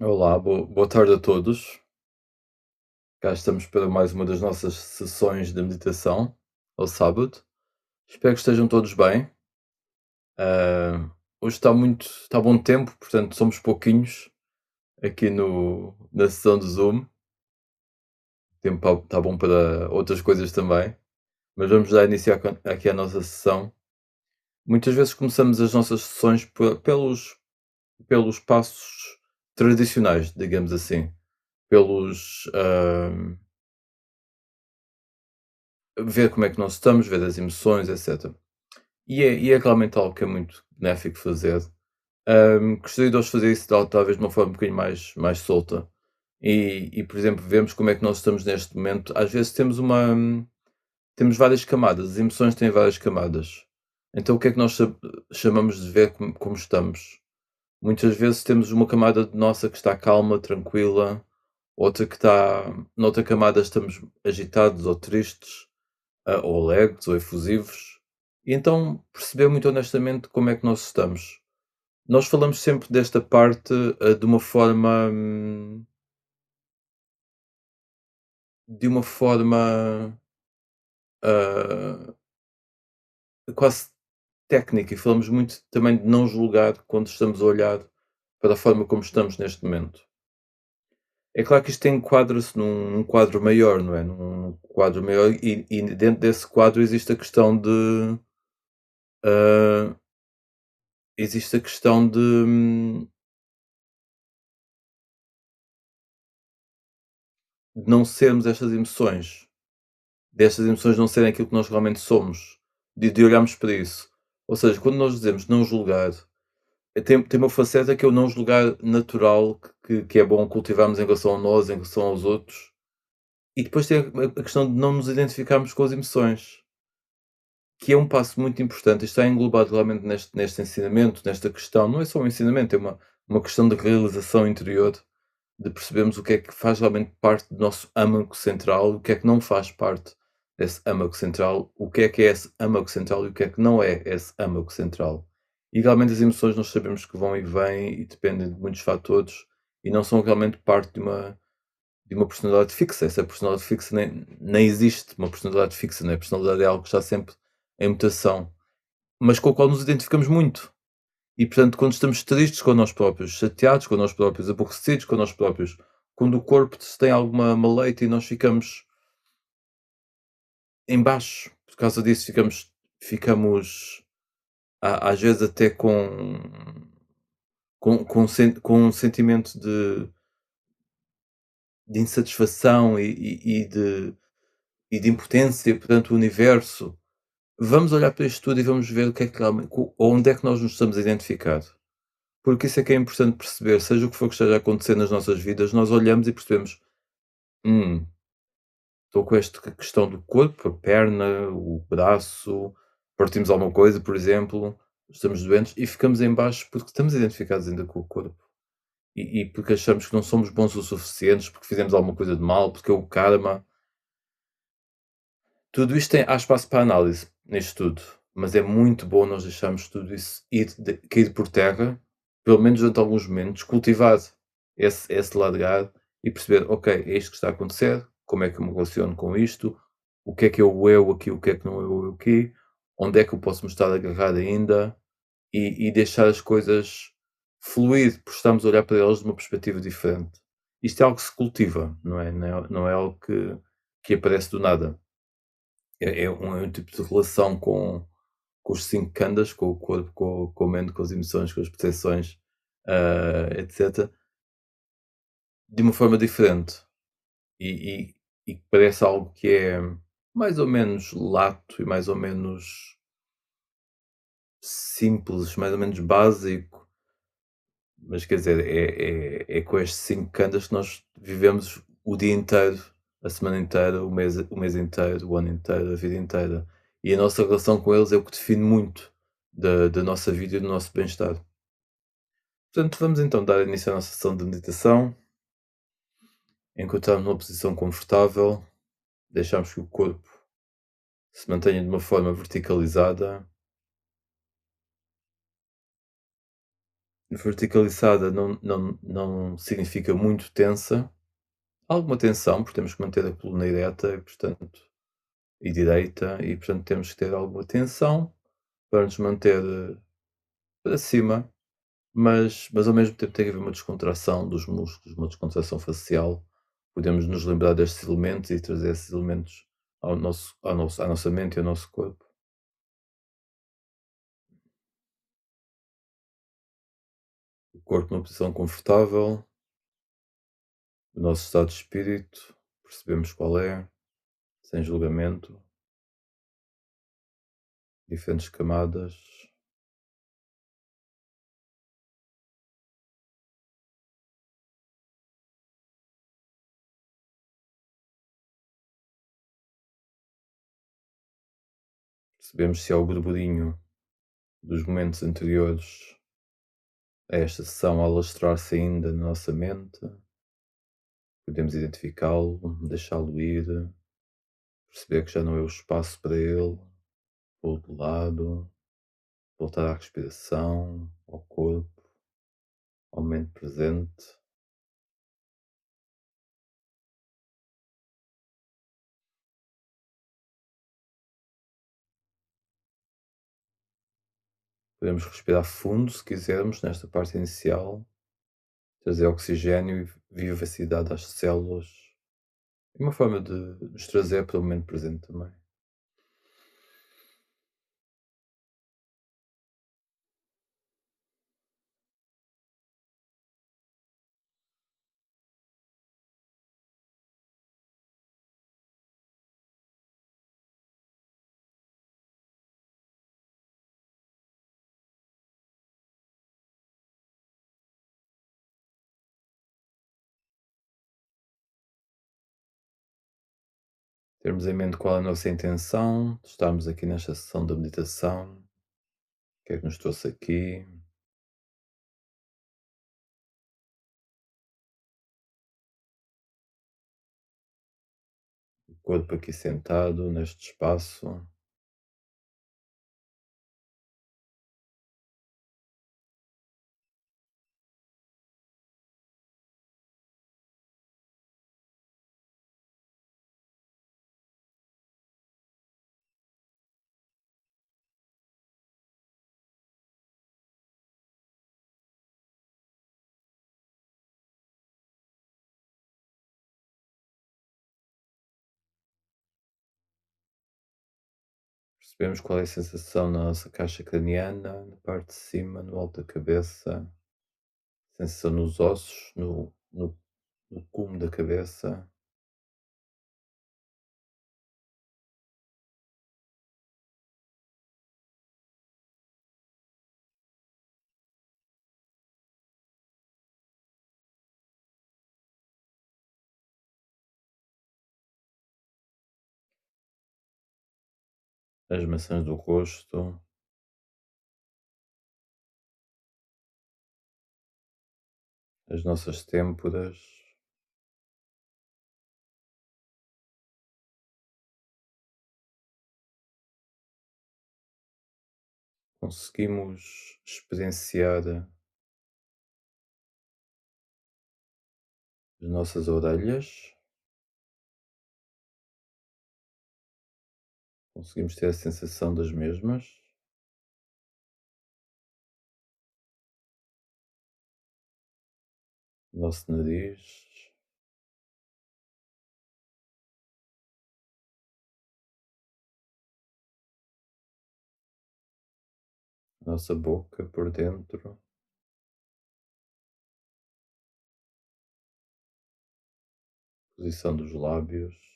Olá, boa tarde a todos. Cá estamos para mais uma das nossas sessões de meditação ao sábado. Espero que estejam todos bem. Hoje está bom tempo, portanto somos pouquinhos aqui na sessão do Zoom. O tempo está bom para outras coisas também, mas vamos já iniciar aqui a nossa sessão. Muitas vezes começamos as nossas sessões pelos passos tradicionais, digamos assim, pelos ver como é que nós estamos, ver as emoções, etc. E é realmente algo que é muito benéfico fazer. Gostaria de hoje fazer isso talvez de uma forma um bocadinho mais solta. Por exemplo, vemos como é que nós estamos neste momento. Às vezes temos várias camadas, as emoções têm várias camadas. Então o que é que nós chamamos de ver como estamos? Muitas vezes temos uma camada nossa que está calma, tranquila, outra que está. Noutra camada estamos agitados ou tristes, ou alegres ou efusivos. E então perceber muito honestamente como é que nós estamos. Nós falamos sempre desta parte, de uma forma, de uma forma, ah, quase técnica, e falamos muito também de não julgar quando estamos a olhar para a forma como estamos neste momento. É claro que isto enquadra-se num quadro maior, não é? Num quadro maior, e dentro desse quadro ah, existe a questão de não sermos estas emoções. Destas emoções não serem aquilo que nós realmente somos, de olharmos para isso. Ou seja, quando nós dizemos não julgar, tem uma faceta que é o não julgar natural, que é bom cultivarmos em relação a nós, em relação aos outros, e depois tem a questão de não nos identificarmos com as emoções, que é um passo muito importante e está englobado realmente neste ensinamento, nesta questão. Não é só um ensinamento, é uma questão de realização interior, de percebermos o que é que faz realmente parte do nosso âmago central, o que é que não faz parte desse âmago central, o que é esse âmago central e o que é que não é esse âmago central. E realmente as emoções nós sabemos que vão e vêm e dependem de muitos fatores e não são realmente parte de uma personalidade fixa. Essa personalidade fixa nem existe uma personalidade fixa, né? A personalidade é algo que está sempre em mutação, mas com o qual nos identificamos muito. E portanto, quando estamos tristes com nós próprios, chateados com nós próprios, aborrecidos com nós próprios, quando o corpo se tem alguma maleita e nós ficamos em baixo, por causa disso ficamos às vezes até com um sentimento de insatisfação e de impotência perante o universo. Vamos olhar para isto tudo e vamos ver o que é que realmente, onde é que nós nos estamos a identificar. Porque isso é que é importante perceber, seja o que for que esteja a acontecer nas nossas vidas, nós olhamos e percebemos: "Hum, estou com esta questão do corpo, a perna, o braço, partimos alguma coisa, por exemplo, estamos doentes", e ficamos em baixo porque estamos identificados ainda com o corpo. E porque achamos que não somos bons o suficientes, porque fizemos alguma coisa de mal, porque é o karma. Tudo isto há espaço para análise nisto tudo, mas é muito bom nós deixarmos tudo isso cair por terra, pelo menos durante alguns momentos, cultivar esse largar e perceber: ok, é isto que está a acontecer, como é que eu me relaciono com isto, o que é que é o eu aqui, o que é que não é o eu aqui, onde é que eu posso me estar agarrado ainda, e deixar as coisas fluir, porque estamos a olhar para elas de uma perspectiva diferente. Isto é algo que se cultiva, não é algo que aparece do nada. É um tipo de relação com os 5 khandas, com o corpo, com a mente, com as emoções, com as percepções, etc., de uma forma diferente. E que parece algo que é mais ou menos lato e mais ou menos simples, mais ou menos básico, mas quer dizer, é com estes 5 khandas que nós vivemos o dia inteiro, a semana inteira, o mês inteiro, o ano inteiro, a vida inteira. E a nossa relação com eles é o que define muito da nossa vida e do nosso bem-estar. Portanto, vamos então dar início à nossa sessão de meditação, encontrarmos uma posição confortável, deixarmos que o corpo se mantenha de uma forma verticalizada verticalizada não significa muito tensa. Alguma tensão, porque temos que manter a coluna ereta e direita, e portanto temos que ter alguma tensão para nos manter para cima, mas ao mesmo tempo tem que haver uma descontração dos músculos, uma descontração facial. Podemos nos lembrar destes elementos e trazer esses elementos à nossa mente e ao nosso corpo. O corpo numa posição confortável, o nosso estado de espírito, percebemos qual é, sem julgamento, diferentes camadas. Percebemos se há o burburinho dos momentos anteriores a esta sessão a alastrar-se ainda na nossa mente. Podemos identificá-lo, deixá-lo ir, perceber que já não é o espaço para ele, pô-lo de lado, voltar à respiração, ao corpo, ao momento presente. Podemos respirar fundo se quisermos, nesta parte inicial, trazer oxigênio e vivacidade às células. É uma forma de nos trazer para o momento presente também. Termos em mente qual é a nossa intenção, de estarmos aqui nesta sessão da meditação, o que é que nos trouxe aqui, o corpo aqui sentado neste espaço. Percebemos qual é a sensação na nossa caixa craniana, na parte de cima, no alto da cabeça, sensação nos ossos, no cume da cabeça, as maçãs do rosto, as nossas têmporas. Conseguimos experienciar as nossas orelhas, conseguimos ter a sensação das mesmas, o nosso nariz, a nossa boca por dentro, posição dos lábios,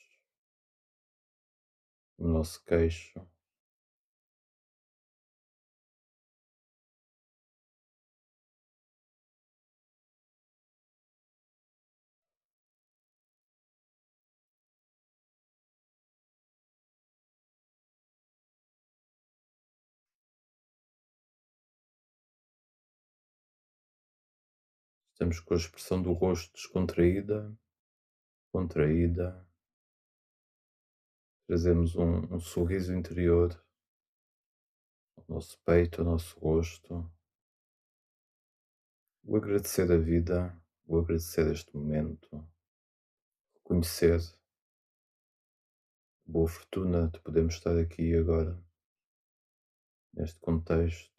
o nosso queixo. Estamos com a expressão do rosto descontraída, contraída. Trazemos um sorriso interior ao nosso peito, ao nosso rosto. o agradecer a vida, o agradecer este momento, conhecer, boa fortuna de podermos estar aqui agora, neste contexto.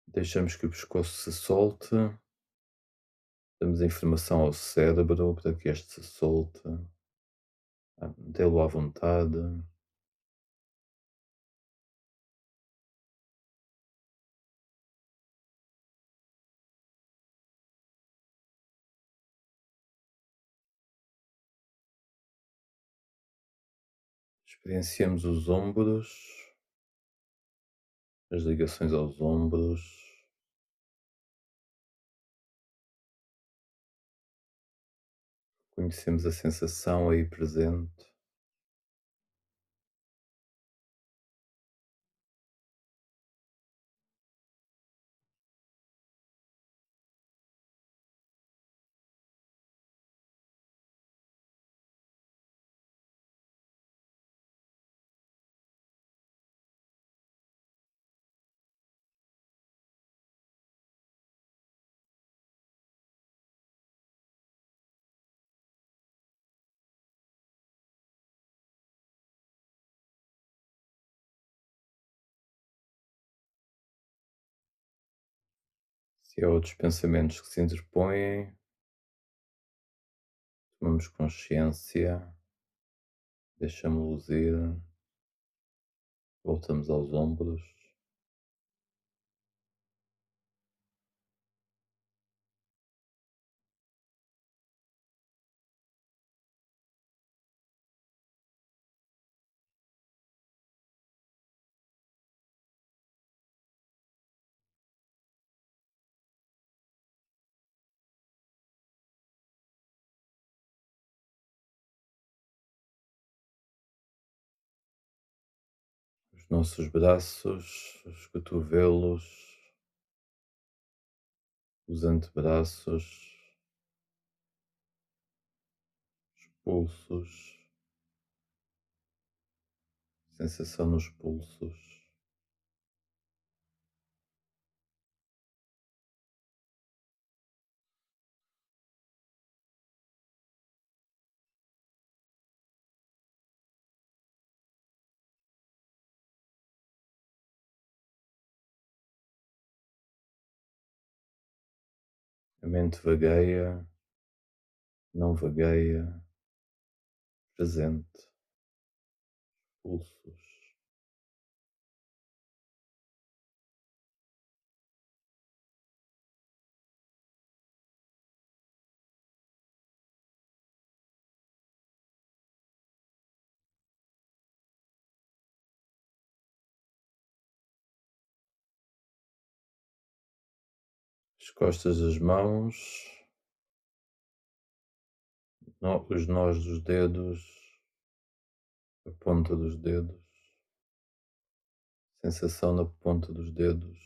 Deixamos que o pescoço se solte, damos a informação ao cérebro para que este se solte, dê-lo à vontade. Experienciamos os ombros, as ligações aos ombros, conhecemos a sensação aí presente. Se há outros pensamentos que se interpõem, tomamos consciência, deixamos-los ir, voltamos aos ombros. Os nossos braços, os cotovelos, os antebraços, os pulsos, sensação nos pulsos. A mente vagueia, não vagueia, presente, pulsos. As costas das mãos, os nós dos dedos, a ponta dos dedos, sensação na ponta dos dedos,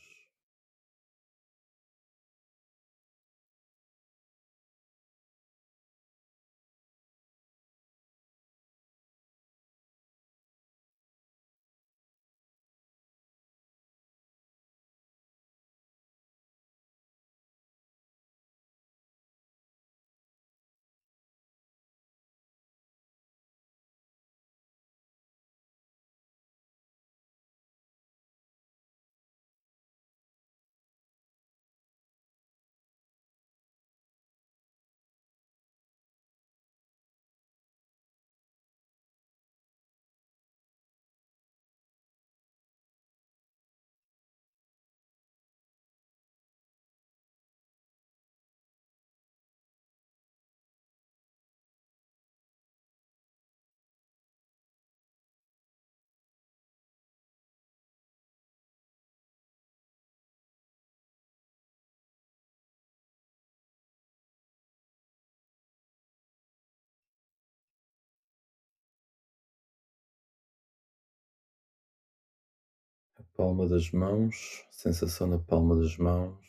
a palma das mãos, sensação na palma das mãos,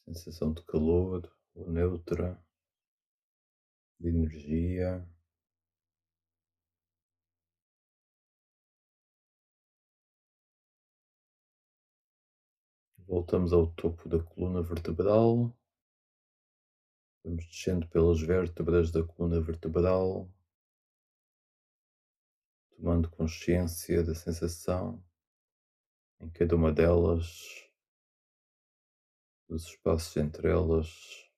sensação de calor ou neutra, de energia. Voltamos ao topo da coluna vertebral, vamos descendo pelas vértebras da coluna vertebral, tomando consciência da sensação em cada uma delas, dos espaços entre elas,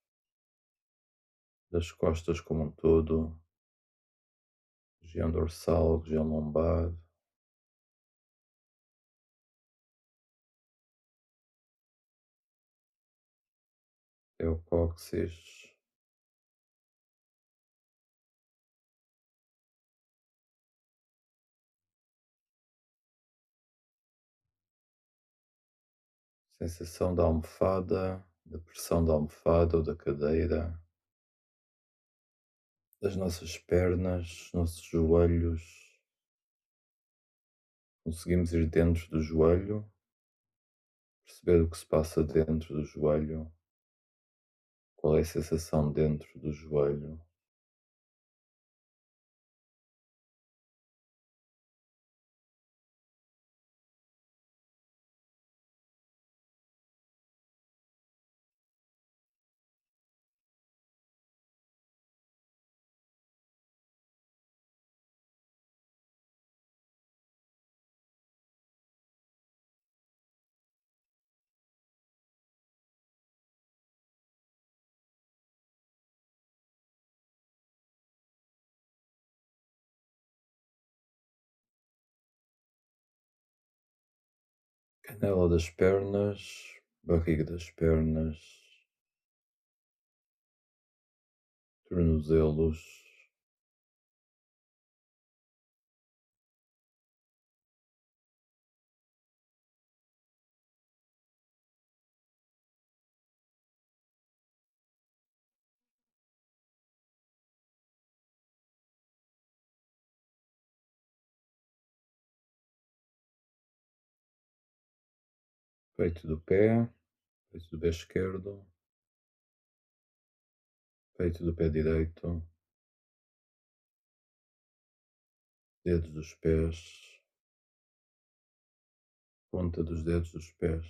das costas como um todo, região dorsal, região lombar, até o cóccix, sensação da almofada, da pressão da almofada ou da cadeira, das nossas pernas, nossos joelhos. Conseguimos ir dentro do joelho, perceber o que se passa dentro do joelho, qual é a sensação dentro do joelho. Canela das pernas, barriga das pernas, tornozelos, peito do pé esquerdo, peito do pé direito, dedos dos pés, ponta dos dedos dos pés,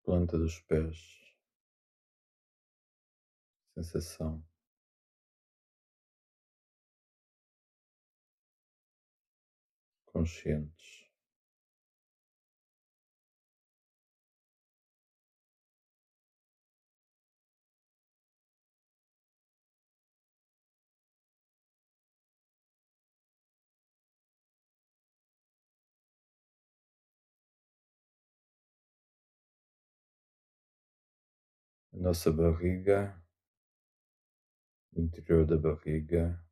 planta dos pés, sensação, conscientes. A nossa barriga, o interior da barriga,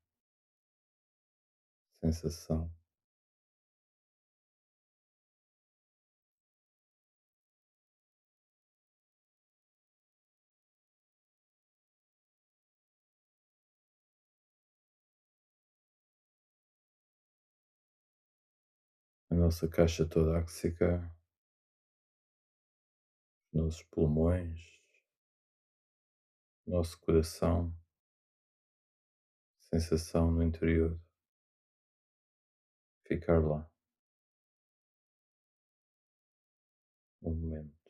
sensação, a nossa caixa torácica, nossos pulmões, nosso coração, sensação no interior, ficar lá, um momento.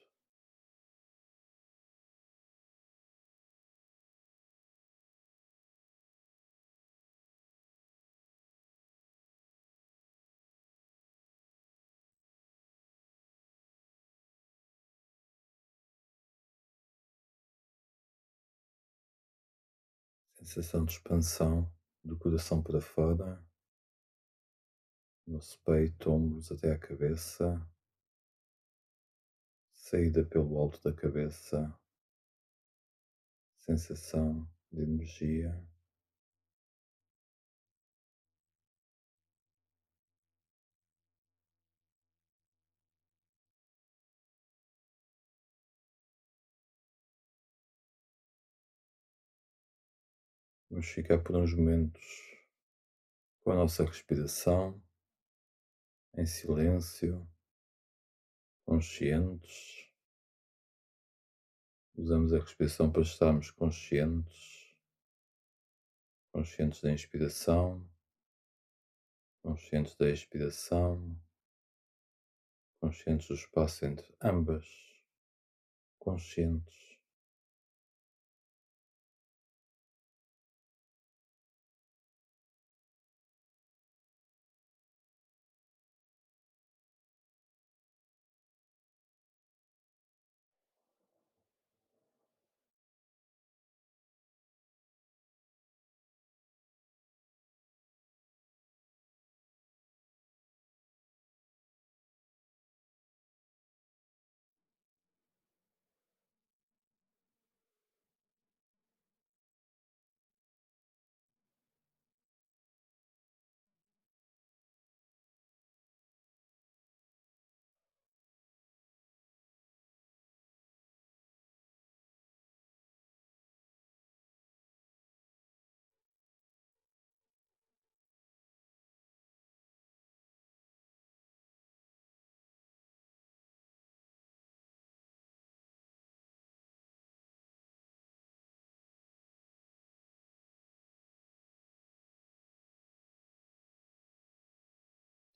Sensação de expansão do coração para fora, nosso peito, ombros até a cabeça, saída pelo alto da cabeça, sensação de energia, Vamos ficar por uns momentos com a nossa respiração, em silêncio, conscientes. Usamos a respiração para estarmos conscientes, conscientes da inspiração, conscientes da expiração, conscientes do espaço entre ambas, conscientes.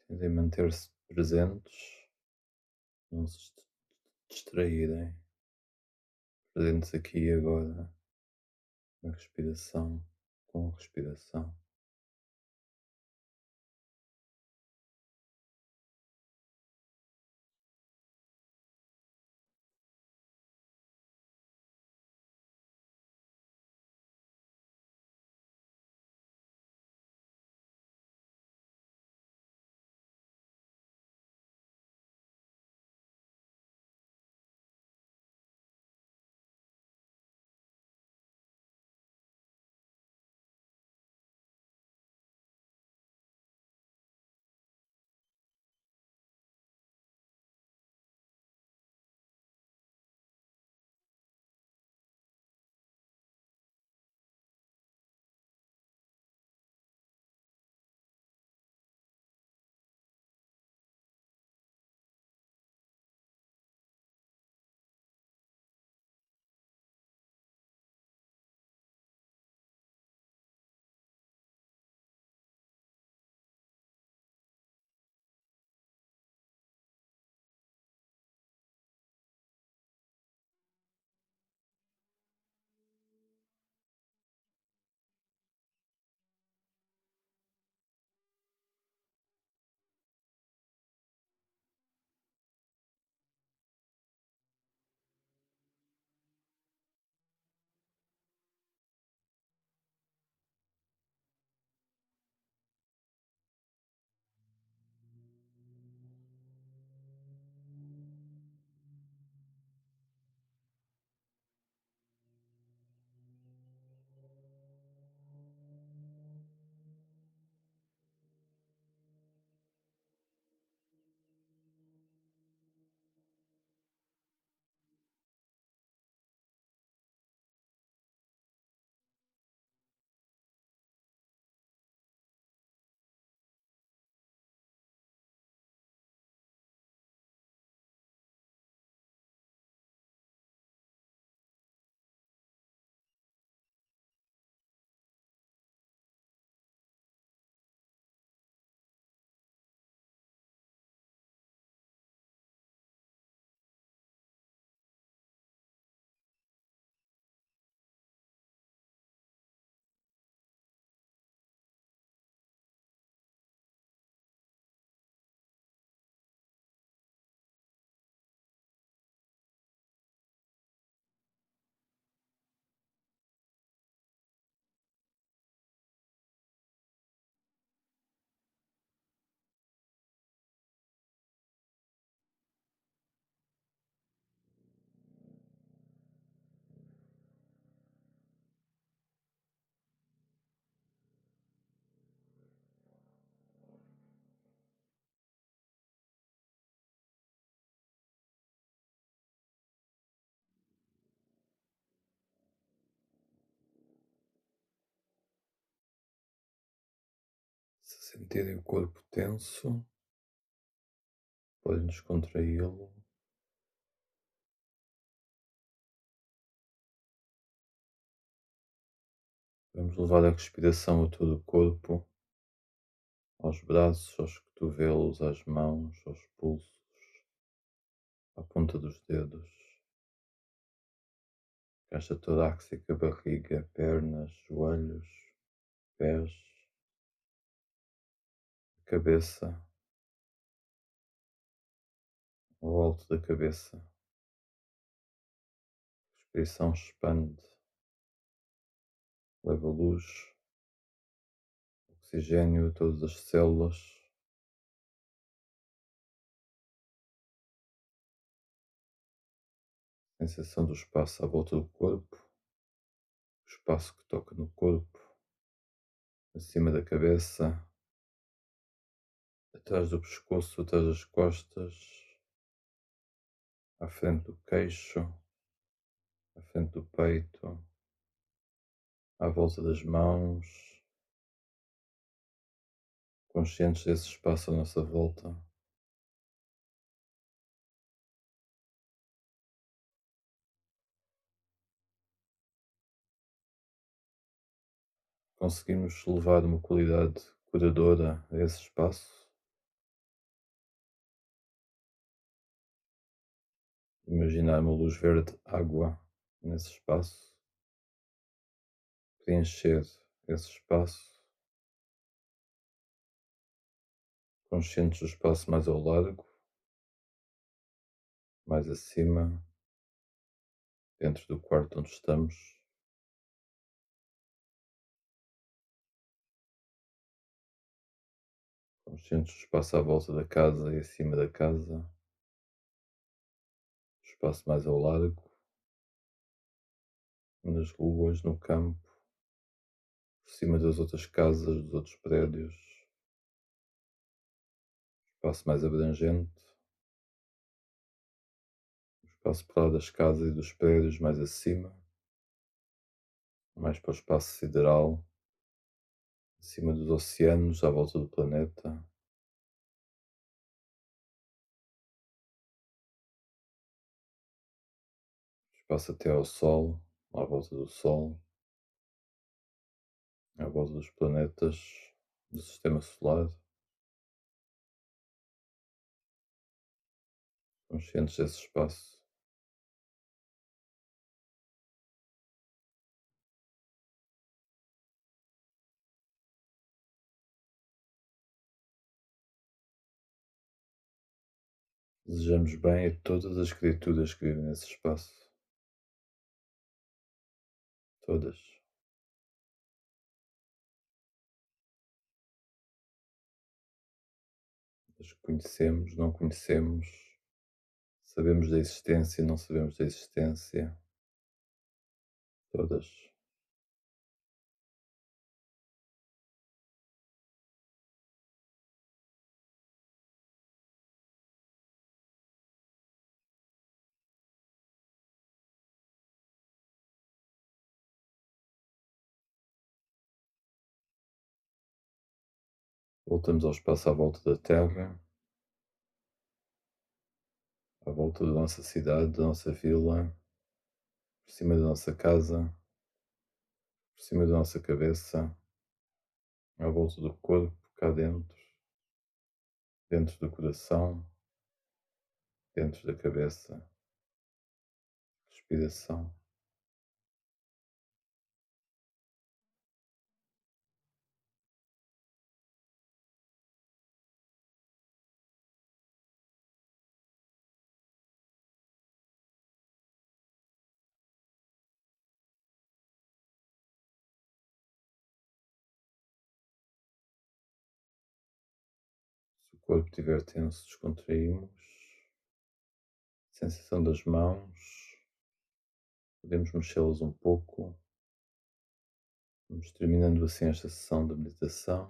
Tentem manter-se presentes, não se distraírem, presentes aqui e agora, na respiração, com a respiração. Sentirem o corpo tenso, podem descontraí-lo. Vamos levar a respiração a todo o corpo, aos braços, aos cotovelos, às mãos, aos pulsos, à ponta dos dedos, caixa torácica, barriga, pernas, joelhos, pés, cabeça, ao alto da cabeça. A respiração expande, leva luz, oxigênio a todas as células. Sensação do espaço à volta do corpo, o espaço que toca no corpo, acima da cabeça, atrás do pescoço, atrás das costas, à frente do queixo, à frente do peito, à volta das mãos, conscientes desse espaço à nossa volta. Conseguimos levar uma qualidade curadora a esse espaço. Imaginar uma luz verde água nesse espaço, preencher esse espaço, conscientes do espaço mais ao largo, mais acima, dentro do quarto onde estamos, conscientes do espaço à volta da casa e acima da casa, espaço mais ao largo, nas ruas, no campo, por cima das outras casas, dos outros prédios, espaço mais abrangente, espaço para lá das casas e dos prédios mais acima, mais para o espaço sideral, acima dos oceanos, à volta do planeta, espaço até ao Sol, à volta do Sol, à volta dos planetas do Sistema Solar, conscientes desse espaço. Desejamos bem a todas as criaturas que vivem nesse espaço, todas. As que conhecemos, não conhecemos, sabemos da existência, não sabemos da existência, todas. Voltamos ao espaço à volta da Terra, à volta da nossa cidade, da nossa vila, por cima da nossa casa, por cima da nossa cabeça, à volta do corpo, cá dentro, dentro do coração, dentro da cabeça, respiração. Se o corpo estiver tenso, descontraímos. Sensação das mãos, podemos mexê-las um pouco. Vamos terminando assim esta sessão de meditação.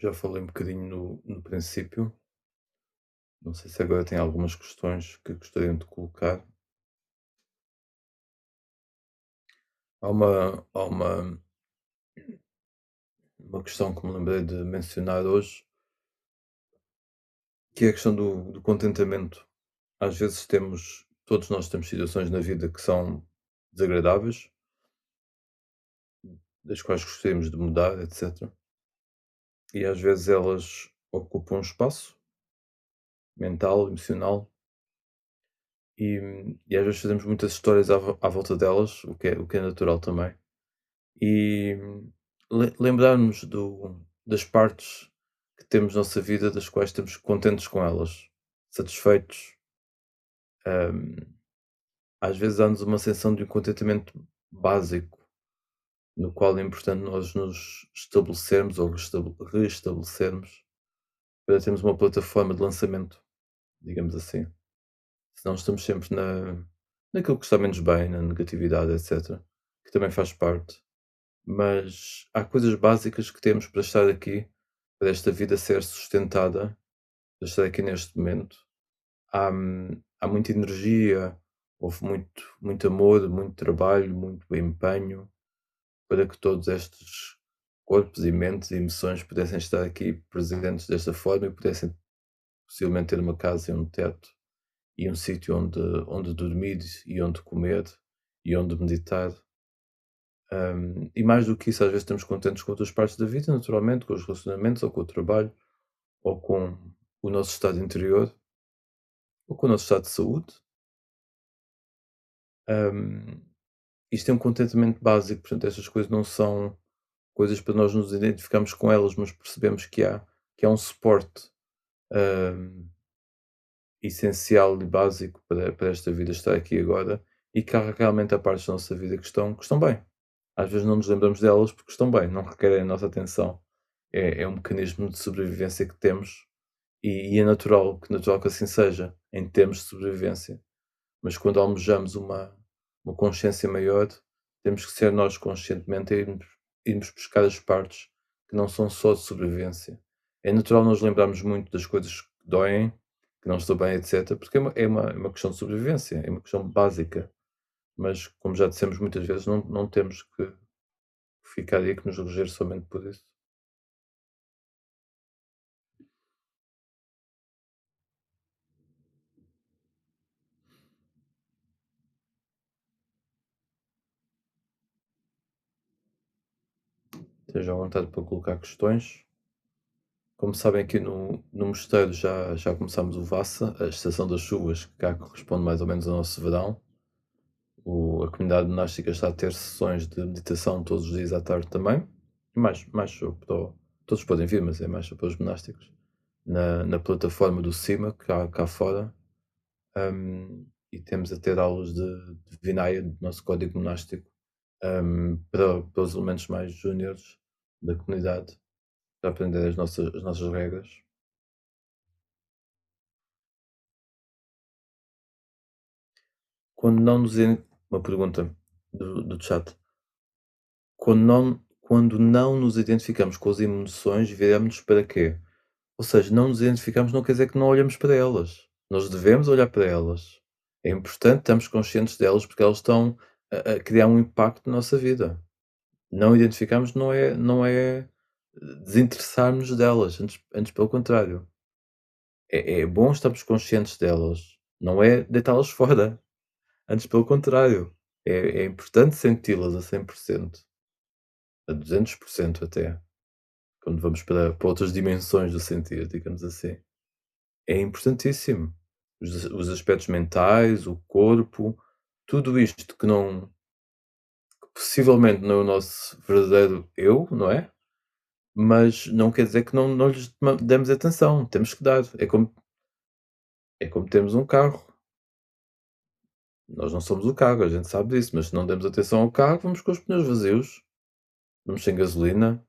já falei um bocadinho no princípio. Não sei se agora tem algumas questões que gostariam de colocar. Há uma questão que me lembrei de mencionar hoje, que é a questão do contentamento. Às vezes todos nós temos situações na vida que são desagradáveis, das quais gostaríamos de mudar, etc. E às vezes elas ocupam um espaço mental, emocional, e às vezes fazemos muitas histórias à volta delas, o que é natural também. E lembrarmos das partes que temos na nossa vida, das quais estamos contentes com elas, satisfeitos. hum, Às vezes dá-nos uma sensação de um contentamento básico, no qual é importante nós nos estabelecermos ou restabelecermos para termos uma plataforma de lançamento, digamos assim. Senão estamos sempre naquilo que está menos bem, na negatividade, etc., que também faz parte. Mas há coisas básicas que temos para estar aqui, para esta vida ser sustentada, para estar aqui neste momento. Há muita energia, houve muito amor, muito trabalho, muito empenho para que todos estes corpos e mentes e emoções pudessem estar aqui presentes desta forma e pudessem possivelmente ter uma casa e um teto e um sítio onde dormir e onde comer e onde meditar. E mais do que isso, às vezes estamos contentes com outras partes da vida, naturalmente, com os relacionamentos, ou com o trabalho, ou com o nosso estado interior, ou com o nosso estado de saúde. Hum, Isto é um contentamento básico, portanto, estas coisas não são coisas para nós nos identificarmos com elas, mas percebemos que há um suporte hum, essencial e básico para esta vida estar aqui agora e que há realmente há partes da nossa vida que estão bem. Às vezes não nos lembramos delas porque estão bem, não requerem a nossa atenção. É um mecanismo de sobrevivência que temos e é natural que assim seja, em termos de sobrevivência. Mas quando almejamos uma consciência maior, temos que ser nós conscientemente a irmos buscar as partes que não são só de sobrevivência. É natural nós lembrarmos muito das coisas que doem, que não estão bem, etc., porque é uma questão de sobrevivência, é uma questão básica. Mas, como já dissemos muitas vezes, não temos que ficar aí que nos reger somente por isso. Estejam à vontade para colocar questões. Como sabem, aqui no mosteiro já começámos o Vassa, a estação das chuvas, que cá corresponde mais ou menos ao nosso verão. A comunidade monástica está a ter sessões de meditação todos os dias à tarde também. Mais só todos podem vir, mas é mais só para os monásticos. Na plataforma do CIMA, cá fora. E temos a ter aulas de Vinaya, do nosso código monástico, para os elementos mais júniores da comunidade, para aprender as nossas regras. Quando não nos iden Uma pergunta do chat. Quando não nos identificamos com as emoções, viramos-nos para quê? Ou seja, não nos identificamos não quer dizer que não olhamos para elas. Nós devemos olhar para elas. É importante estarmos conscientes delas, porque elas estão a criar um impacto na nossa vida. Não identificarmos não é desinteressarmos delas, antes pelo contrário. É bom estarmos conscientes delas, não é deitá-las fora, antes pelo contrário. É importante senti-las a 100%, a 200% até, quando vamos para outras dimensões do sentir, digamos assim. É importantíssimo. Os aspectos mentais, o corpo, tudo isto que possivelmente não é o nosso verdadeiro eu, não é? Mas não quer dizer que não lhes demos atenção, temos que dar. É como termos um carro. Nós não somos o carro, a gente sabe disso, mas se não demos atenção ao carro, vamos com os pneus vazios, vamos sem gasolina,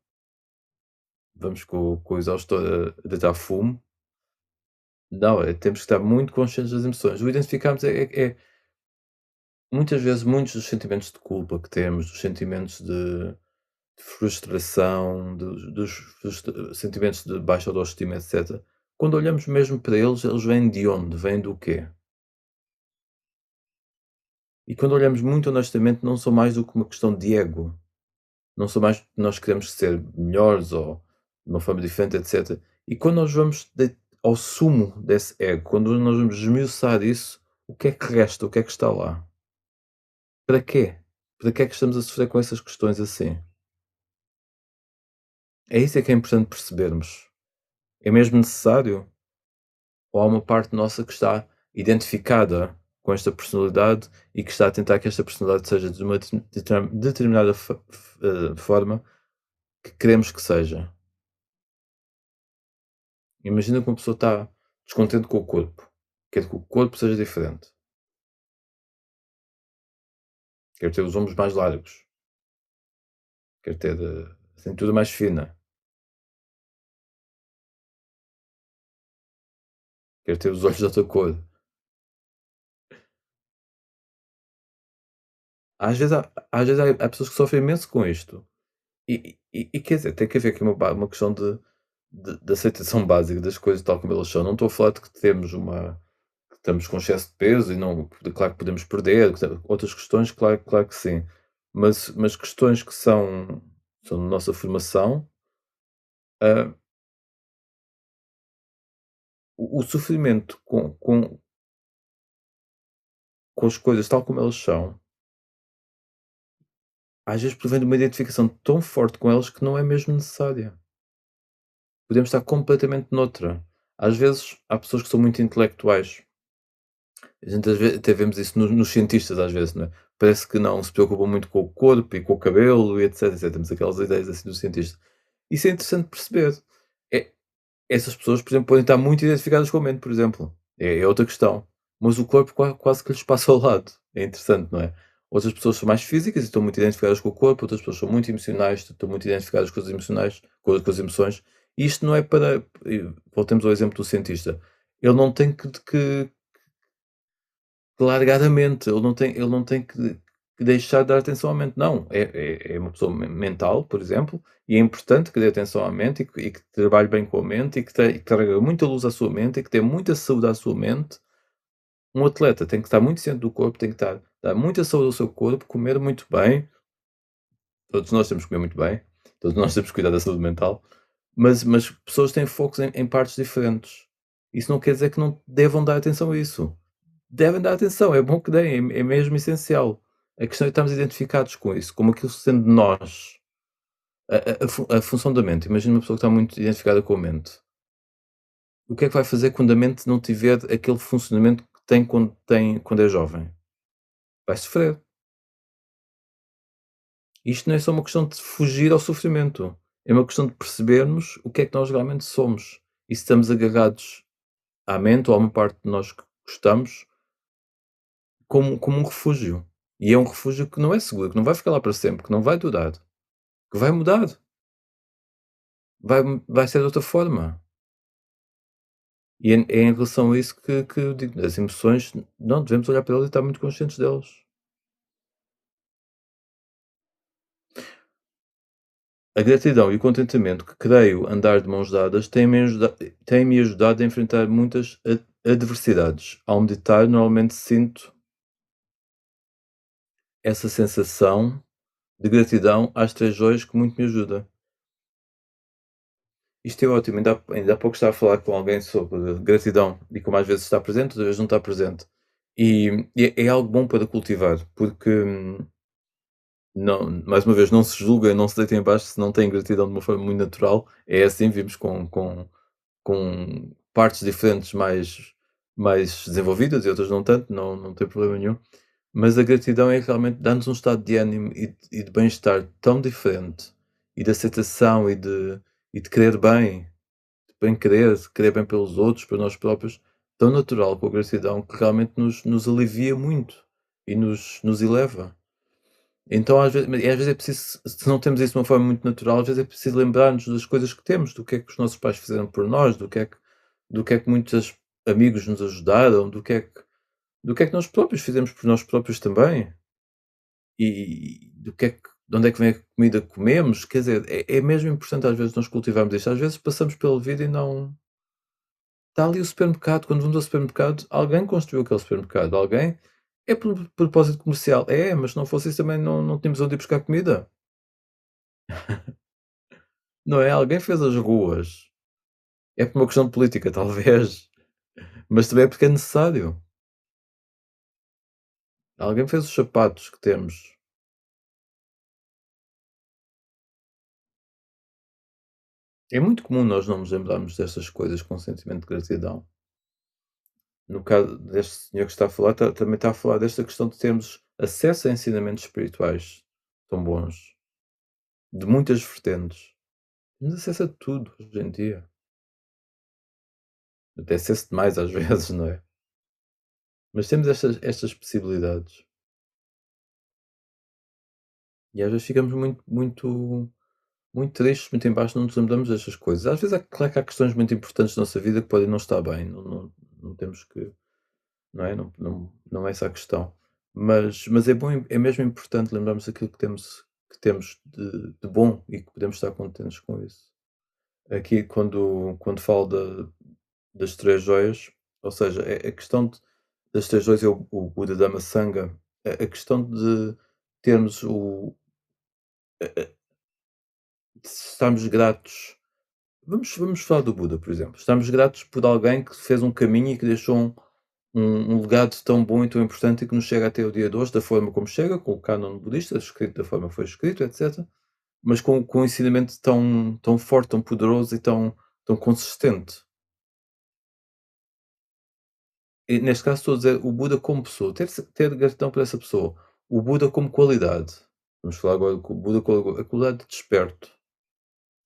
vamos com o exaustor a deitar fumo. Não, temos que estar muito conscientes das emoções. O identificarmos muitas vezes muitos dos sentimentos de culpa que temos, dos sentimentos de frustração, sentimentos de baixa autoestima, etc. Quando olhamos mesmo para eles, eles vêm de onde? Vêm do quê? E quando olhamos muito honestamente, não são mais do que uma questão de ego. Não são mais porque nós queremos ser melhores ou de uma forma diferente, etc. E quando nós vamos ao sumo desse ego, quando nós vamos esmiuçar isso, o que é que resta? O que é que está lá? Para quê? Para que é que estamos a sofrer com essas questões assim? É isso é que é importante percebermos. É mesmo necessário? Ou há uma parte nossa que está identificada com esta personalidade e que está a tentar que esta personalidade seja de uma determinada forma que queremos que seja? Imagina que uma pessoa está descontente com o corpo, quer que o corpo seja diferente, quer ter os ombros mais largos, quer ter a cintura mais fina, quer ter os olhos de outra cor. Às vezes há pessoas que sofrem imenso com isto. E quer dizer, tem que haver aqui uma questão de aceitação básica das coisas tal como elas são. Não estou a falar de que temos que estamos com excesso de peso e não, claro que podemos perder, outras questões, claro que sim. Mas questões que são da nossa formação, ah, o sofrimento com as coisas tal como elas são, às vezes provém de uma identificação tão forte com elas que não é mesmo necessária. Podemos estar completamente noutra. Às vezes há pessoas que são muito intelectuais. A gente às ve até vemos isso nos cientistas às vezes, não é? Parece que não se preocupam muito com o corpo e com o cabelo e etc. Temos aquelas ideias assim do cientista. Isso é interessante perceber. É, essas pessoas, por exemplo, podem estar muito identificadas com a mente, por exemplo. É outra questão. Mas o corpo quase que lhes passa ao lado. É interessante, não é? Outras pessoas são mais físicas e estão muito identificadas com o corpo, outras pessoas são muito emocionais, estão muito identificadas com as emocionais, com as emoções. E isto não é para. Voltemos ao exemplo do cientista. Ele não tem que largar a mente, ele não tem que deixar de dar atenção à mente. Não, é uma pessoa mental, por exemplo, e é importante que dê atenção à mente e que trabalhe bem com a mente e que traga muita luz à sua mente e que dê muita saúde à sua mente. Um atleta tem que estar muito ciente do corpo, tem que dar muita saúde ao seu corpo, comer muito bem. Todos nós temos que comer muito bem, todos nós temos que cuidar da saúde mental, mas pessoas têm focos em partes diferentes. Isso não quer dizer que não devam dar atenção a isso. Devem dar atenção, é bom que deem, é mesmo essencial. A questão é estarmos identificados com isso, como aquilo sendo nós. A função da mente, imagina uma pessoa que está muito identificada com a mente. O que é que vai fazer quando a mente não tiver aquele funcionamento que tem quando é jovem? Vai sofrer. Isto não é só uma questão de fugir ao sofrimento, é uma questão de percebermos o que é que nós realmente somos. E se estamos agarrados à mente ou a uma parte de nós que gostamos, como um refúgio. E é um refúgio que não é seguro, que não vai ficar lá para sempre, que não vai durar, que vai mudar, vai ser de outra forma. E é em relação a isso que eu digo, as emoções, não devemos olhar para elas e estar muito conscientes delas. A gratidão e o contentamento que creio andar de mãos dadas têm-me ajudado a enfrentar muitas adversidades. Ao meditar, normalmente sinto essa sensação de gratidão às 3 joias que muito me ajuda. Isto é ótimo, ainda há pouco estava a falar com alguém sobre gratidão e como às vezes está presente, outras vezes não está presente. E é algo bom para cultivar, porque, não, mais uma vez, não se julga, não se deita em baixo se não tem gratidão de uma forma muito natural. É assim, vimos com partes diferentes mais desenvolvidas e outras não tanto, não tem problema nenhum. Mas a gratidão é realmente dar-nos um estado de ânimo e de bem-estar tão diferente, e de aceitação e de querer bem, de bem querer, de querer bem pelos outros, por nós próprios, tão natural com a gratidão que realmente nos alivia muito e nos eleva. Então às vezes é preciso, se não temos isso de uma forma muito natural, às vezes é preciso lembrar-nos das coisas que temos, do que é que os nossos pais fizeram por nós, do que é que muitos amigos nos ajudaram, do que é que nós próprios fizemos por nós próprios também, e do que é que de onde é que vem a comida que comemos, quer dizer, é mesmo importante às vezes nós cultivarmos isto. Às vezes passamos pela vida e não está ali o supermercado, quando vamos ao supermercado, alguém construiu aquele supermercado, alguém é por propósito comercial, é, mas se não fosse isso também não tínhamos onde ir buscar comida, não é? Alguém fez as ruas, é por uma questão de política talvez, mas também é porque é necessário. Alguém fez os sapatos que temos. É muito comum nós não nos lembrarmos destas coisas com sentimento de gratidão. No caso deste senhor que está a falar, também está a falar desta questão de termos acesso a ensinamentos espirituais tão bons, de muitas vertentes. Temos acesso a tudo hoje em dia. Até acesso demais às vezes, não é? Mas temos estas possibilidades. E às vezes ficamos muito tristes, muito em baixo, não nos lembramos destas coisas. Às vezes claro que há questões muito importantes da nossa vida que podem não estar bem, não temos que, não é? Não é essa a questão. Mas é bom, é mesmo importante lembrarmos aquilo que temos de bom e que podemos estar contentes com isso. Aqui, quando falo das três joias, ou seja, a questão das três joias é o Buda Dhamma Sangha, a questão de termos de estarmos gratos. Vamos falar do Buda, por exemplo. Estamos gratos por alguém que fez um caminho e que deixou um legado tão bom e tão importante e que nos chega até o dia de hoje, da forma como chega, com o cânon budista, escrito da forma que foi escrito, etc. Mas com um ensinamento tão forte, tão poderoso e tão consistente. E neste caso estou a dizer o Buda como pessoa, ter gratidão por essa pessoa. O Buda como qualidade. Vamos falar agora com o Buda com a qualidade de desperto.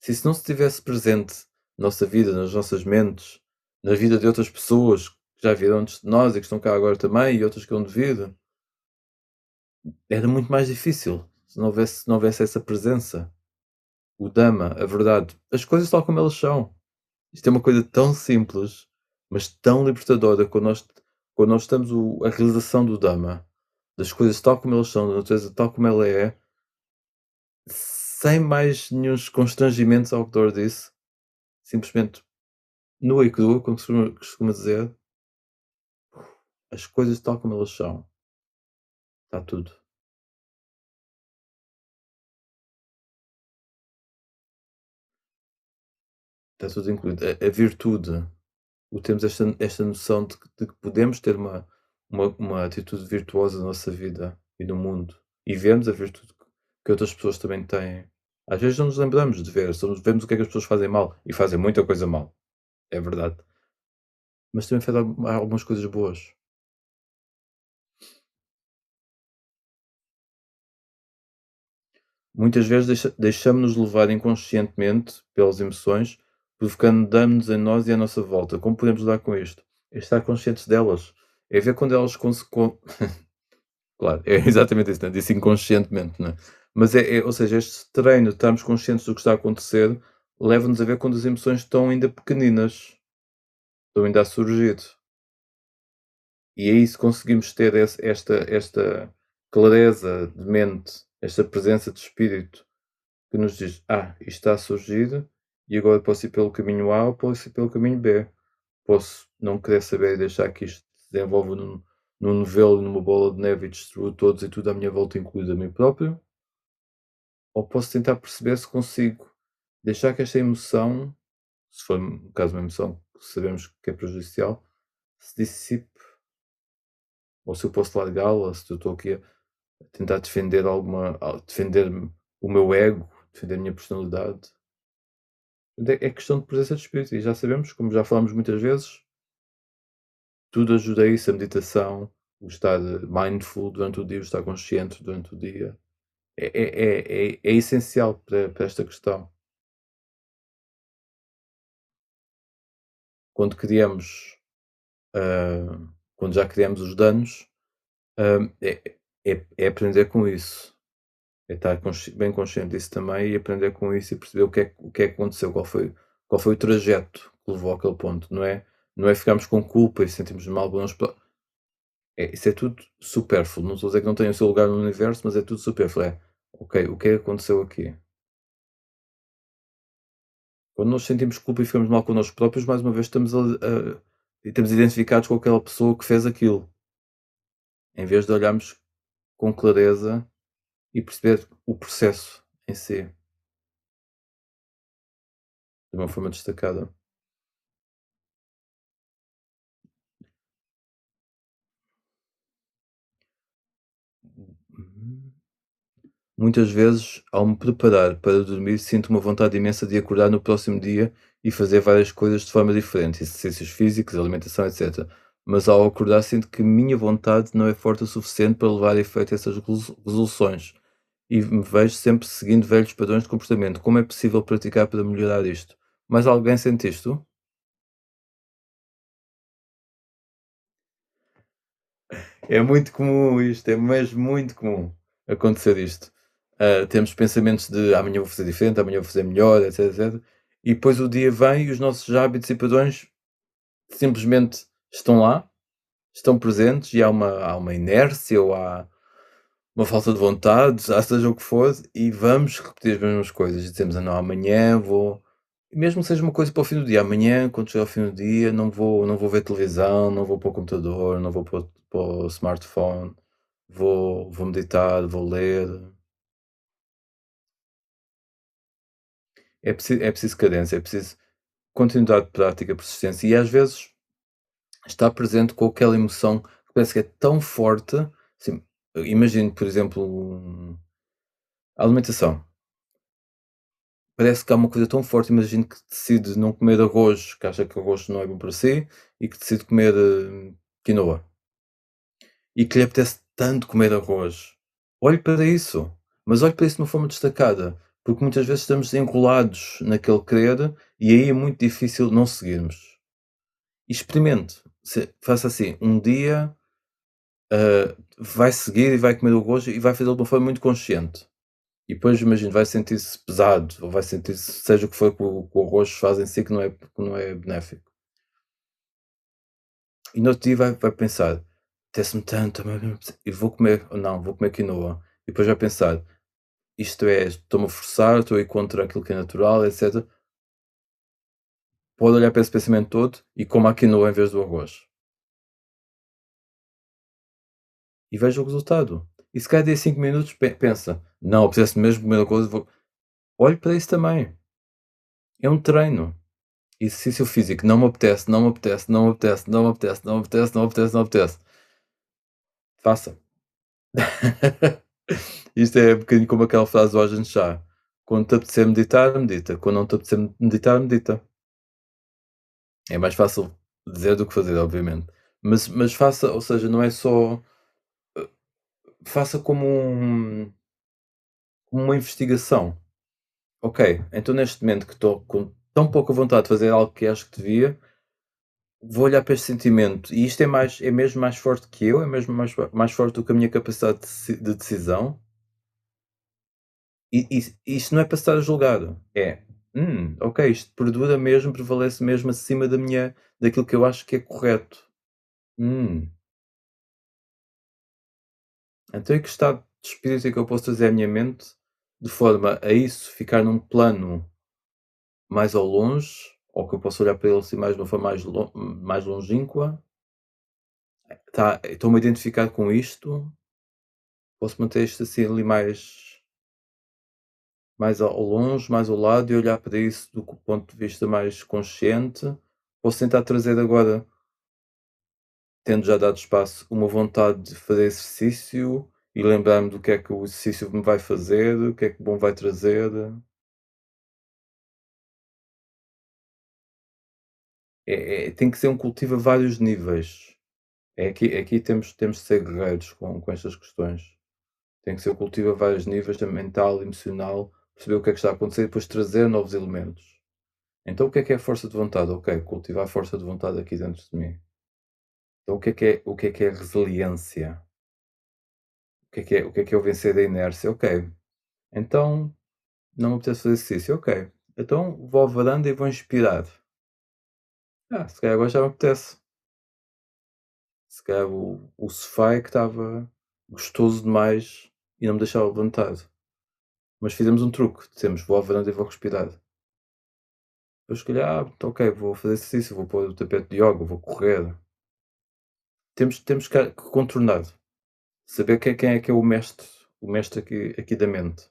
Se isso não se tivesse presente na nossa vida, nas nossas mentes, na vida de outras pessoas que já vieram antes de nós e que estão cá agora também e outras que hão de vir, era muito mais difícil se não houvesse essa presença. O Dhamma, a verdade, as coisas tal como elas são. Isto é uma coisa tão simples, mas tão libertadora quando nós temos a realização do Dhamma, das coisas tal como elas são, da natureza tal como ela é, sem mais nenhum constrangimentos ao redor disso, simplesmente nua e crua, como se costuma dizer, as coisas tal como elas são, está tudo. Está tudo incluído. A virtude, o termos esta noção de que podemos ter uma atitude virtuosa na nossa vida e no mundo e vemos a virtude que outras pessoas também têm. Às vezes não nos lembramos de ver, vemos o que é que as pessoas fazem mal e fazem muita coisa mal, é verdade. Mas também faz algumas coisas boas. Muitas vezes deixamos-nos levar inconscientemente pelas emoções, provocando danos em nós e à nossa volta. Como podemos lidar com isto? É estar conscientes delas. É ver quando elas claro, é exatamente isso, né, disse inconscientemente, né. Mas ou seja, este treino de estarmos conscientes do que está a acontecer, leva-nos a ver quando as emoções estão ainda pequeninas, estão ainda a surgir. E aí se conseguimos ter esta clareza de mente, esta presença de espírito que nos diz: "Ah, isto está a surgir e agora posso ir pelo caminho A ou posso ir pelo caminho B. Posso não querer saber e deixar que isto se desenvolva num novelo, numa bola de neve e destrua todos e tudo à minha volta, incluindo a mim próprio, ou posso tentar perceber se consigo deixar que esta emoção, se for no caso uma emoção que sabemos que é prejudicial, se dissipe, ou se eu posso largá-la, se eu estou aqui a tentar defender o meu ego, defender a minha personalidade. É questão de presença de espírito e já sabemos, como já falámos muitas vezes, tudo ajuda a isso, a meditação, o estar mindful durante o dia, o estar consciente durante o dia. É essencial para esta questão. Quando criamos, quando já criamos os danos, é aprender com isso. É estar bem consciente disso também e aprender com isso e perceber o que é que aconteceu, qual foi o trajeto que levou àquele ponto. Não é ficarmos com culpa e sentirmos mal. Isso é tudo supérfluo. Não estou a dizer que não tem o seu lugar no universo, mas é tudo supérfluo. Ok, o que é que aconteceu aqui? Quando nós sentimos culpa e ficamos mal connosco próprios, mais uma vez e estamos identificados com aquela pessoa que fez aquilo, em vez de olharmos com clareza e perceber o processo em si, de uma forma destacada. Uhum. Muitas vezes, ao me preparar para dormir, sinto uma vontade imensa de acordar no próximo dia e fazer várias coisas de forma diferente, exercícios físicos, alimentação, etc. Mas ao acordar, sinto que minha vontade não é forte o suficiente para levar a efeito essas resoluções e me vejo sempre seguindo velhos padrões de comportamento. Como é possível praticar para melhorar isto? Mais alguém sente isto? É muito comum isto, é mesmo muito comum acontecer isto. Temos pensamentos de amanhã vou fazer diferente, amanhã vou fazer melhor, etc, etc. E depois o dia vem e os nossos hábitos e padrões simplesmente estão lá, estão presentes e há uma inércia ou há uma falta de vontade, já seja o que for, e vamos repetir as mesmas coisas. E dizemos, não, amanhã vou. E mesmo que seja uma coisa para o fim do dia, amanhã, quando chegar ao fim do dia, não vou ver televisão, não vou para o computador, não vou para o smartphone, vou meditar, vou ler. É preciso cadência, é preciso continuidade de prática, persistência e às vezes estar presente com aquela emoção que parece que é tão forte. Assim, imagino, por exemplo, a alimentação. Parece que há uma coisa tão forte, imagino que decide não comer arroz, que acha que arroz não é bom para si, e que decide comer quinoa. E que lhe apetece tanto comer arroz. Olhe para isso, mas olhe para isso de uma forma destacada, porque muitas vezes estamos enrolados naquele querer e aí é muito difícil não seguirmos. E experimente, faça assim, um dia vai seguir e vai comer o arroz e vai fazê-lo de uma forma muito consciente. E depois, imagino, vai sentir-se pesado, ou vai sentir-se, seja o que for que o arroz faz em si, que não é benéfico. E no outro dia vai pensar: "Apetece-me tanto, e vou comer, ou não, vou comer quinoa". E depois vai pensar: "Isto é, estou-me a forçar, estou a ir contra aquilo que é natural, etc". Pode olhar para esse pensamento todo e coma a quinoa em vez do arroz. E veja o resultado. E se calhar dê 5 minutos, pensa: "Não, apetece mesmo comer arroz, vou". Olhe para isso também. É um treino. Exercício físico, não me apetece, não me apetece, não me apetece, não me apetece, não me apetece, não me apetece, não me apetece. Faça. Isto é um bocadinho como aquela frase do Ajahn Chah: "Quando te apetecer meditar, medita. Quando não te apetecer meditar, medita". É mais fácil dizer do que fazer, obviamente. Mas faça, ou seja, não é só faça como uma investigação. Ok, então neste momento que estou com tão pouca vontade de fazer algo que acho que devia, vou olhar para este sentimento e isto é mesmo mais forte que eu, é mesmo mais forte do que a minha capacidade de decisão. E isto não é para estar a julgar, é: ok, isto perdura mesmo, prevalece mesmo acima daquilo que eu acho que é correto. Hum, então em que estado de espírito é que eu posso trazer à minha mente, de forma a isso ficar num plano mais ao longe, ou que eu possa olhar para ele assim mais de uma forma mais longínqua? Tá, estou-me a identificar com isto, posso manter isto assim ali mais ao longe, mais ao lado e olhar para isso do ponto de vista mais consciente. Posso tentar trazer agora, tendo já dado espaço, uma vontade de fazer exercício e lembrar-me do que é que o exercício me vai fazer, o que é que bom vai trazer. Tem que ser um cultivo a vários níveis. Aqui temos de ser guerreiros com estas questões. Tem que ser um cultivo a vários níveis, mental, emocional, perceber o que é que está a acontecer e depois trazer novos elementos. Então o que é a força de vontade? Ok, cultivar a força de vontade aqui dentro de mim. Então o que é a resiliência? O que é o vencer da inércia? Ok, então não me apetece fazer exercício. Ok, então vou à varanda e vou inspirar. Se calhar agora já me apetece. Se calhar o sofá é que estava gostoso demais e não me deixava levantar. Mas fizemos um truque, dissemos: "Vou à varanda e vou respirar". Depois se calhar, ok, vou fazer exercício, vou pôr o tapete de ioga, vou correr. Temos que contornar, saber quem é que é o mestre aqui da mente.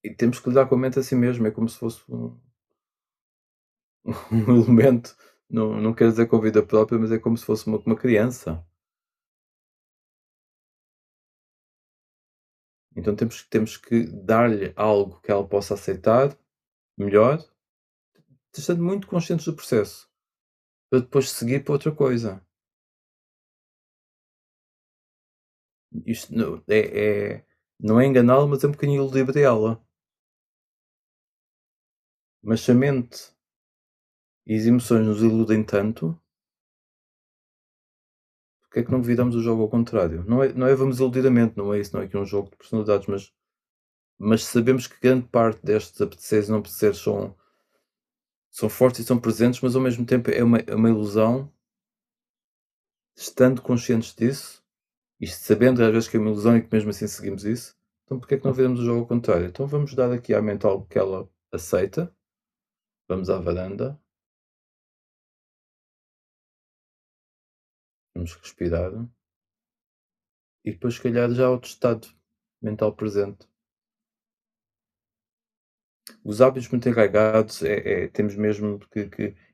E temos que lidar com a mente assim mesmo, é como se fosse um elemento, não quero dizer com vida própria, mas é como se fosse uma criança. Então temos que dar-lhe algo que ela possa aceitar melhor, estando muito conscientes do processo, para depois seguir para outra coisa. Isto não é enganá-la, mas é um bocadinho ludibriá-la. Mas se a mente e as emoções nos iludem tanto, porque é que não viramos o jogo ao contrário? Não é vamos iludir a mente, não é isso, não é aqui um jogo de personalidades, mas sabemos que grande parte destes apeteceres e não apeteceres são fortes e são presentes, mas ao mesmo tempo é uma ilusão, estando conscientes disso, e sabendo às vezes que é uma ilusão e que mesmo assim seguimos isso, então porque é que não viramos o jogo ao contrário? Então vamos dar aqui à mente algo que ela aceita, vamos à varanda, vamos respirar e depois se calhar já há outro estado mental presente. Os hábitos muito enraigados temos mesmo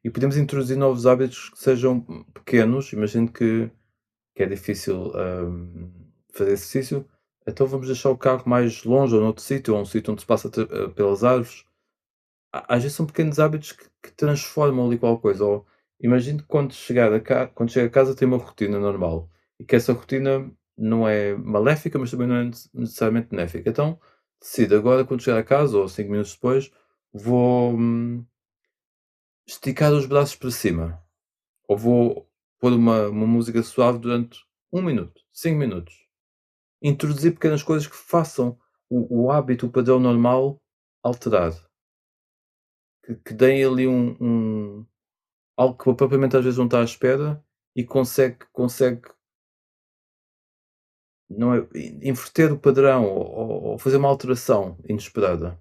e podemos introduzir novos hábitos que sejam pequenos, imagino que é difícil, fazer exercício, então vamos deixar o carro mais longe ou noutro sítio, ou um sítio onde se passa pelas árvores. Às vezes são pequenos hábitos que transformam ali qualquer coisa, ou imagino que quando chega a casa tem uma rotina normal, e que essa rotina não é maléfica, mas também não é necessariamente benéfica. Então, decide agora quando chegar a casa ou 5 minutos depois, vou, esticar os braços para cima, ou vou pôr uma música suave durante 1 minuto, 5 minutos. Introduzir pequenas coisas que façam o hábito, o padrão normal alterar, que deem ali algo que propriamente às vezes não está à espera e consegue, não é, inverter o padrão ou fazer uma alteração inesperada.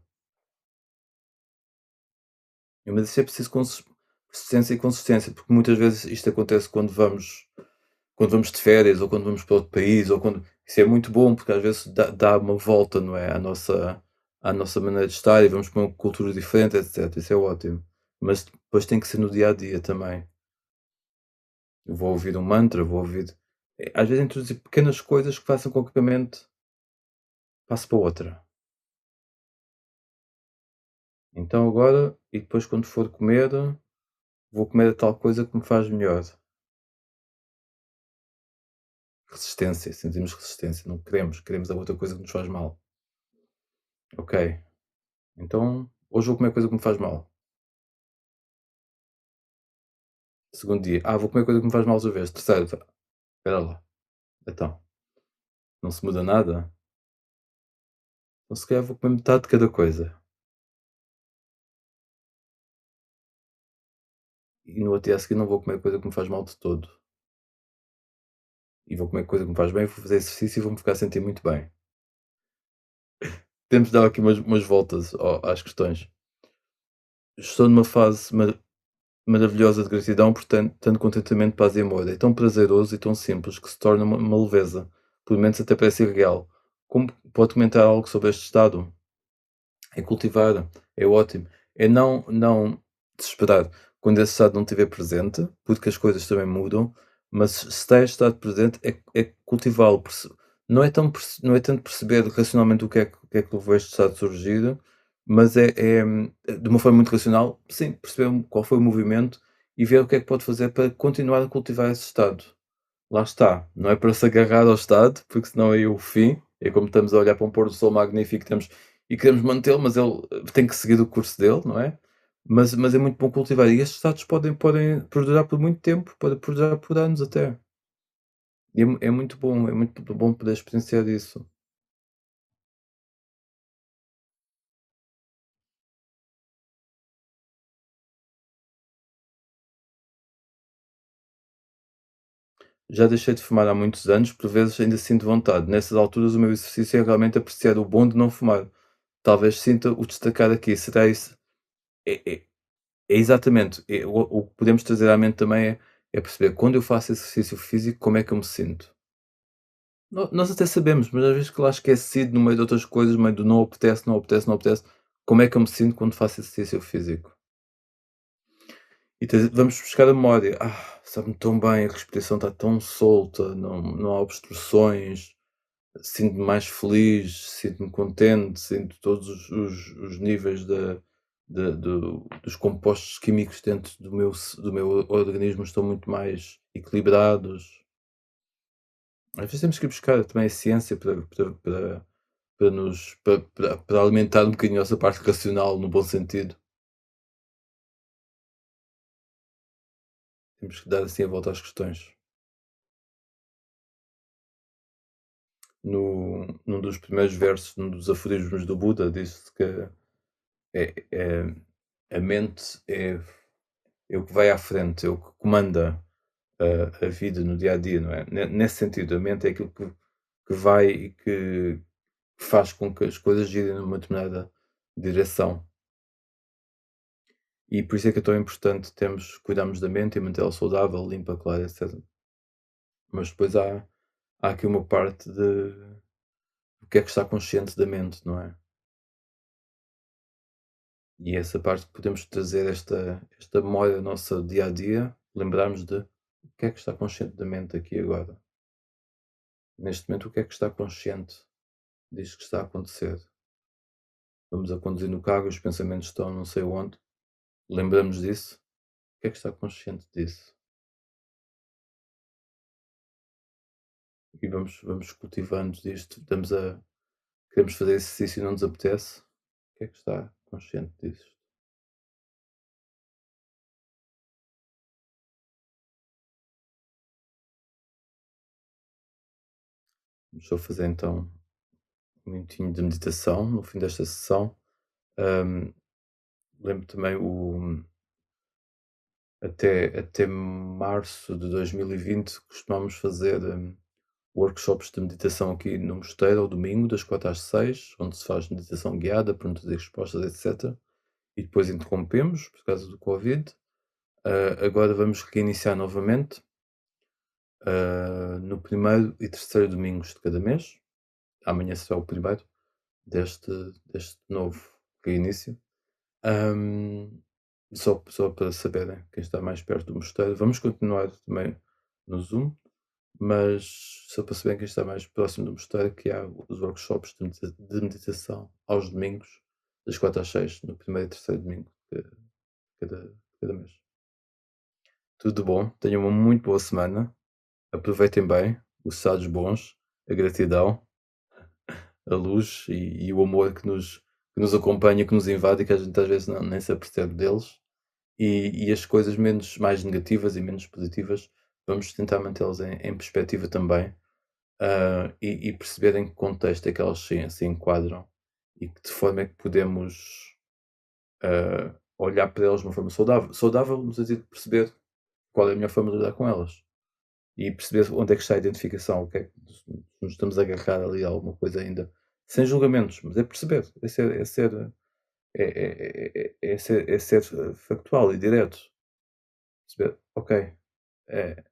Mas isso é preciso persistência e consistência, porque muitas vezes isto acontece quando vamos de férias ou quando vamos para outro país ou quando isso é muito bom, porque às vezes dá uma volta, não é, à nossa maneira de estar e vamos para uma cultura diferente, etcétera. Isso é ótimo. Mas depois tem que ser no dia a dia também. Eu vou ouvir um mantra, vou ouvir às vezes introduzir pequenas coisas que façam com que a mente passe para outra. Então agora e depois quando for comer, vou comer a tal coisa que me faz melhor. Resistência, sentimos resistência, não queremos a outra coisa que nos faz mal. Ok, então hoje vou comer coisa que me faz mal. Segundo dia, vou comer coisa que me faz mal outra vez. Terceiro, espera lá, então, não se muda nada? Então se calhar vou comer metade de cada coisa. E no outro dia a seguir não vou comer coisa que me faz mal de todo. E vou comer coisa que me faz bem, vou fazer exercício e vou-me ficar a sentir muito bem. Temos de dar aqui umas voltas às questões. Estou numa fase maravilhosa de gratidão por tanto contentamento, paz e amor. É tão prazeroso e tão simples que se torna uma leveza. Por momentos até parece irreal. Como pode comentar algo sobre este estado? É cultivar, é ótimo. É não desesperar quando esse estado não estiver presente, porque as coisas também mudam, mas se está este estado presente é cultivá-lo. Não é tanto perceber racionalmente o que é que levou este estado a surgir, mas de uma forma muito racional, sim, perceber qual foi o movimento e ver o que é que pode fazer para continuar a cultivar esse estado. Lá está, não é para se agarrar ao estado, porque senão é o fim. É como estamos a olhar para um pôr do sol magnífico e queremos mantê-lo, mas ele tem que seguir o curso dele, não é? Mas é muito bom cultivar. E estes estados podem perdurar por muito tempo, podem perdurar por anos até. E é muito bom poder experienciar isso. já deixei de fumar há muitos anos, por vezes ainda sinto vontade. Nessas alturas, o meu exercício é realmente apreciar o bom de não fumar. Talvez sinta o destacar aqui. Será isso? É, é- é exatamente. O que podemos trazer à mente também é perceber quando eu faço exercício físico, como é que eu me sinto. Nós até sabemos, mas às vezes que lá esquecido no meio de outras coisas, no meio do não apetece, não apetece, não apetece, como é que eu me sinto quando faço exercício físico? E vamos buscar a memória. Sabe-me tão bem, a respiração está tão solta, não há obstruções, sinto-me mais feliz, sinto-me contente, sinto todos os níveis dos compostos químicos dentro do meu organismo estão muito mais equilibrados. Às vezes temos que ir buscar também a ciência para alimentar um bocadinho a nossa parte racional, no bom sentido. Temos que dar assim a volta às questões. Num dos primeiros versos, num dos aforismos do Buda, diz-se que a mente é o que vai à frente, é o que comanda a vida no dia a dia, não é? Nesse sentido, a mente é aquilo que vai e que faz com que as coisas girem numa determinada direção. E por isso é que é tão importante cuidarmos da mente e mantê-la saudável, limpa, clara, etc. Mas depois há aqui uma parte de o que é que está consciente da mente, não é? E essa parte que podemos trazer esta memória nossa dia a dia, lembrarmos de o que é que está consciente da mente aqui e agora. Neste momento, o que é que está consciente disto que está a acontecer? Vamos a conduzir no carro e os pensamentos estão não sei onde. Lembramos disso? O que é que está consciente disso? E vamos cultivando isto. Queremos fazer exercício e não nos apetece. O que é que está consciente disso? Vamos só fazer então um minutinho de meditação no fim desta sessão. Ahm, Lembro também até março de 2020 costumamos fazer workshops de meditação aqui no mosteiro ao domingo, das 4 às 6, onde se faz meditação guiada, perguntas e respostas, etc. E depois interrompemos por causa do Covid. Agora vamos reiniciar novamente no primeiro e terceiro domingos de cada mês. Amanhã será o primeiro deste, deste novo reinício. Ahm, só para saberem quem está mais perto do mosteiro. Vamos continuar também no Zoom, mas só para saberem quem está mais próximo do mosteiro, que há os workshops de meditação aos domingos, das 4 às 6, no primeiro e terceiro domingo de cada mês. Tudo de bom, tenham uma muito boa semana, aproveitem bem os estados bons, a gratidão, a luz e o amor que nos acompanha, que nos invade e que a gente às vezes nem se apercebe deles. E as coisas mais negativas e menos positivas, vamos tentar mantê-las em perspectiva também, e perceber em que contexto é que elas se enquadram e que de forma é que podemos olhar para elas de uma forma saudável. Saudável no sentido de perceber qual é a melhor forma de lidar com elas e perceber onde é que está a identificação, o que é que nos estamos a agarrar ali a alguma coisa ainda, sem julgamentos, mas é perceber, é ser factual e direto. Perceber, ok, é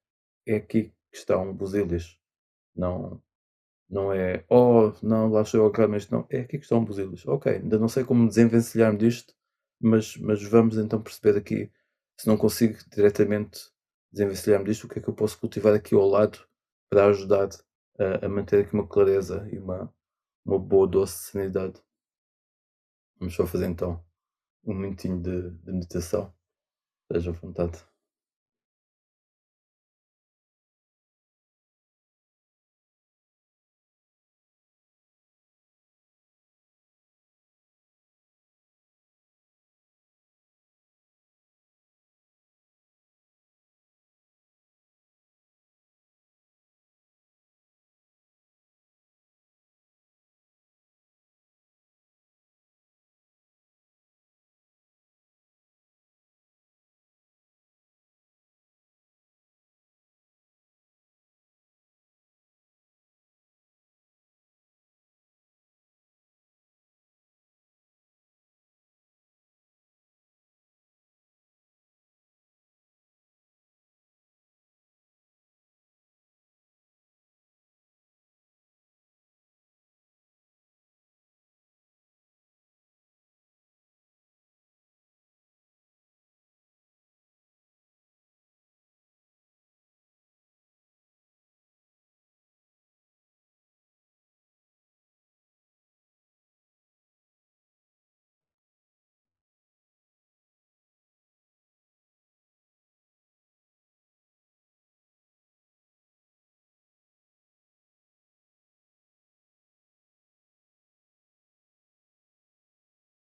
aqui que estão busilhas, não, não é, oh, não, lá estou eu a agarrar, mas não, é aqui que estão busilhas. Ok, ainda não sei como desenvencilhar-me disto, mas vamos então perceber aqui, se não consigo diretamente desenvencilhar-me disto, o que é que eu posso cultivar aqui ao lado para ajudar a manter aqui uma clareza e uma boa doce sanidade. Vamos só fazer então um minutinho de meditação. Esteja à vontade.